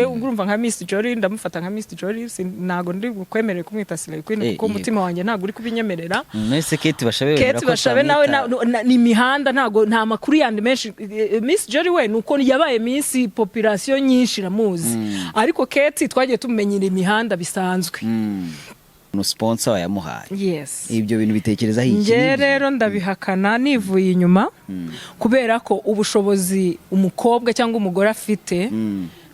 urumva nka Miss Jolie ndamufata nka Miss Jolie nago ndi kwemerera kumwita Slay Queen kuko umutima wanjye ntago uri kubinyemerera. Mwese Kate Bashabe nawe ni mihanda ntago nta makuru yandi menshi. Miss Jolie we nuko yabaye Miss population nyinshi ramuzi, ariko Kate twagiye tumenyera imihanda bisanzwe. No sponsor yamuhaye. Yes. Ibyo bintu bitekereza iki? Nge rero ndabihakana nivuye inyuma kubera ko ubushobozi umukobwa cyangwa umugore afite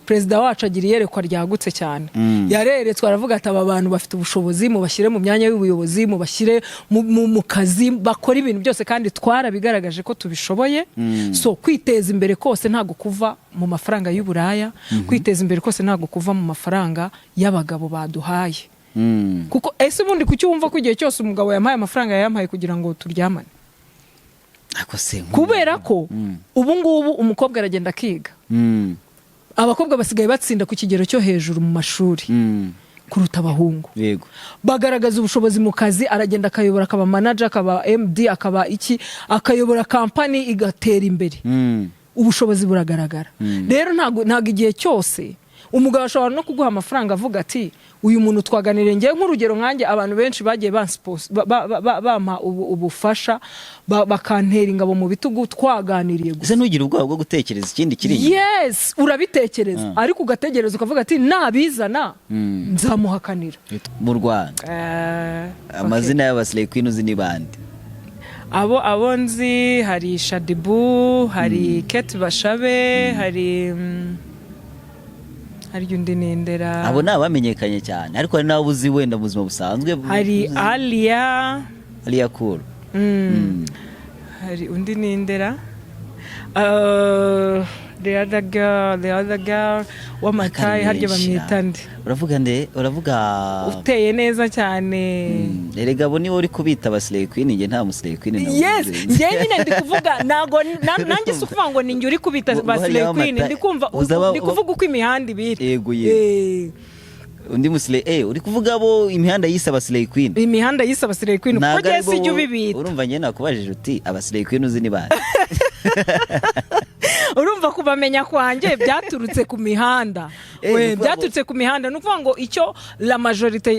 Perezida wacu agira yerekwa ryagutse cyane. Yareretswe aravuga ati aba bantu bafite ubushobozi mu bashyire mu myanya y'ubuyobozi, mu bashyire mu kazi, bakora ibintu byose kandi twarabigaragaje ko tubishoboye. So kwiteza imbere kose ntago kuva mu mafaranga y'uburaya, kwiteza imbere kose ntago kuva mu mafaranga y'abagabo baduhaye. Kuko ese ubundi kucyumva ko igihe cyose umugabo yampaye amafaranga yampaye kugira ngo turyamane. Kubera ko ubu ngubu umukobwa aragenda akiga. Abakobwa basigaye batsinda ku kigero cyo hejuru mu mashuri kuruta abahungu. Yego. Bagaragaza ubushobozi mu kazi, aragenda akayobora, akaba manager, akaba MD, akaba iki, akayobora company igatera imbere. Ubushobozi buragaragara. Rero ntago igihe cyose umugabo ashobora no kuguha amafaranga avuga ati uyu muntu twaganire. Ngiye nk'urugero nkanjye abantu benshi bagiye bampa ubufasha bakantera ingabo mu bitugu twaganiriye gusa. Ese nugira ubwoba bwo gutekereza ikindi kiri? Yes, urabitekereza ariko ugategereza ukavuga ati nabizana nzamuhakanira. Mu Rwanda amazina y'abaslay queen uzi ni bande? Abo nzi hari Shadibu, hari Kate Bashabe, hari undi nindera. Abo nabamenyekanye cyane ariko hari nabo uzi wenda mu buzima busanzwe. Hari Alia Cool. Hari undi nindera. The other girl w'amatayi haryo bamwita nde? Uravuga uteye neza cyane. Erega bo niwe uri kubita abaslay queen, nge nta muslay queen nawe. Yes, nge nyine ndi kuvuga nago nanjye sukuvuga ngo ninge uri kubita abaslay queen, ndi kuvuga uko imihanda ibiri. Yego ye. Undi muslay uri kuvuga bo imihanda yise abaslay queen. Imihanda yise abaslay queen kuko je sijye ubibita. Urumva nge nakubajije uti abaslay queen uzi ni bande? Urumva kubamenya kwanjye byaturutse ku mihanda. Byaturutse ku mihanda nukuvuga ngo icyo la majorité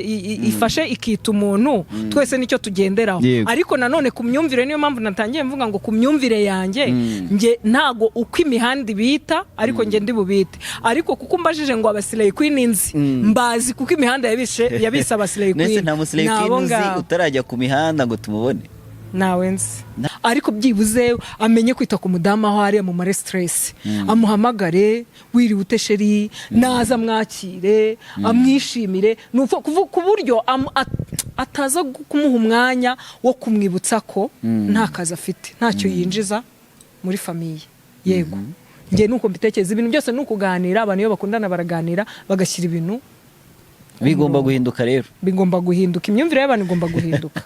ifashe ikita umuntu twese nicyo tugenderaho. Ariko nanone ku myumvire niyo mpamvu natangiye mvuga ngo ku myumvire yanjye nge ntago uko imihanda bita ariko nge ndi bubite. Ariko kuko mbajije ngo abaslay queen nzi mbazi kuko imihanda yabise abaslay queen. Nese nta muslay queen uzi utarajya ku mihanda ngo tumubone? Nawe nzi. Ariko byibuze amenye kwita ku mudamu aho ari mu mare stress, amuhamagare wiri utesheri, naza mwakire, amwishimire, nuko ku buryo ataza kumuha umwanya wo kumwibutsa ko nta kazi afite, ntacyo yinjiza muri famiye. Yego, nge nuko mbitekereza ibintu byose nukuganira. Abantu iyo bakundana baraganira bagashyira ibintu bigomba guhinduka. Rero bigomba guhinduka, imyumvire y'abantu igomba guhinduka.